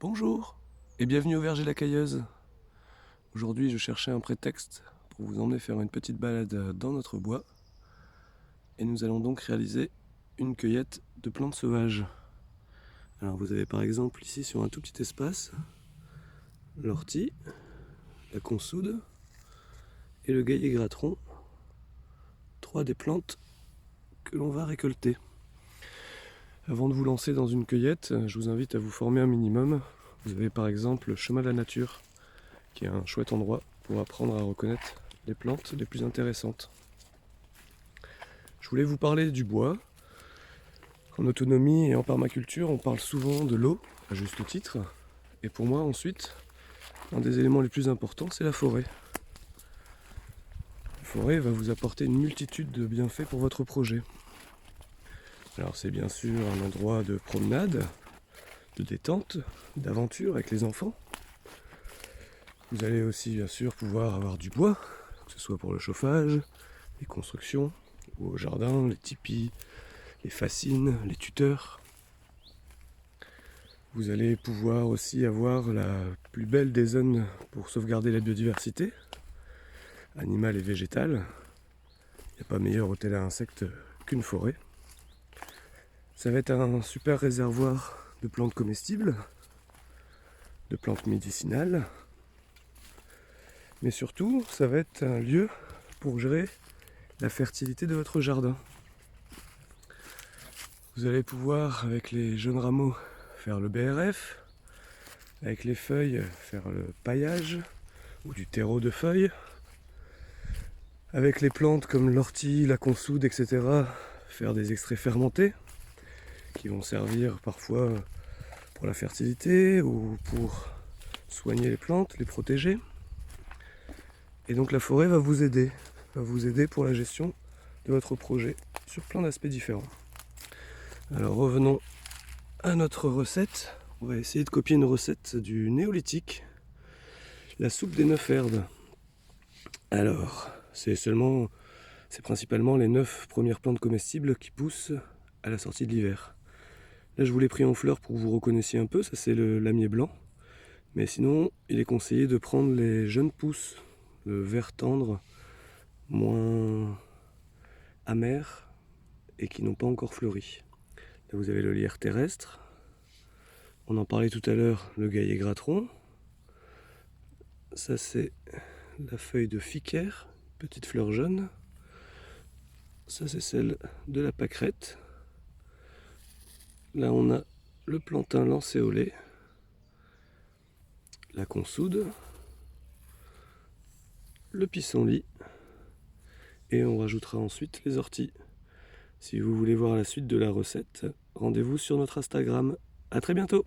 Bonjour et bienvenue au Verger la Cailleuse. Aujourd'hui je cherchais un prétexte pour vous emmener faire une petite balade dans notre bois et nous allons donc réaliser une cueillette de plantes sauvages. Alors vous avez par exemple ici sur un tout petit espace l'ortie, la consoude et le gaillet-gratron, trois des plantes que l'on va récolter. Avant de vous lancer dans une cueillette, je vous invite à vous former un minimum. Vous avez par exemple le chemin de la nature, qui est un chouette endroit pour apprendre à reconnaître les plantes les plus intéressantes. Je voulais vous parler du bois. En autonomie et en permaculture, on parle souvent de l'eau, à juste titre. Et pour moi, ensuite, un des éléments les plus importants, c'est la forêt. La forêt va vous apporter une multitude de bienfaits pour votre projet. Alors c'est bien sûr un endroit de promenade, de détente, d'aventure avec les enfants. Vous allez aussi bien sûr pouvoir avoir du bois, que ce soit pour le chauffage, les constructions, ou au jardin, les tipis, les fascines, les tuteurs. Vous allez pouvoir aussi avoir la plus belle des zones pour sauvegarder la biodiversité, animale et végétale. Il n'y a pas meilleur hôtel à insectes qu'une forêt. Ça va être un super réservoir de plantes comestibles, de plantes médicinales, mais surtout, ça va être un lieu pour gérer la fertilité de votre jardin. Vous allez pouvoir, avec les jeunes rameaux, faire le BRF, avec les feuilles, faire le paillage ou du terreau de feuilles, avec les plantes comme l'ortie, la consoude, etc., faire des extraits fermentés qui vont servir parfois pour la fertilité ou pour soigner les plantes, les protéger. Et donc la forêt va vous aider pour la gestion de votre projet sur plein d'aspects différents. Alors revenons à notre recette. On va essayer de copier une recette du néolithique, la soupe des 9 herbes. Alors, c'est principalement les 9 premières plantes comestibles qui poussent à la sortie de l'hiver. Là, je vous l'ai pris en fleurs pour que vous reconnaissiez un peu, ça c'est le lamier blanc. Mais sinon, il est conseillé de prendre les jeunes pousses, le vert tendre, moins amer et qui n'ont pas encore fleuri. Là, vous avez le lierre terrestre. On en parlait tout à l'heure, le gaillet-gratron. Ça, c'est la feuille de ficaire, petite fleur jaune. Ça, c'est celle de la pâquerette. Là, on a le plantain lancéolé, la consoude, le pissenlit, et on rajoutera ensuite les orties. Si vous voulez voir la suite de la recette, rendez-vous sur notre Instagram. À très bientôt!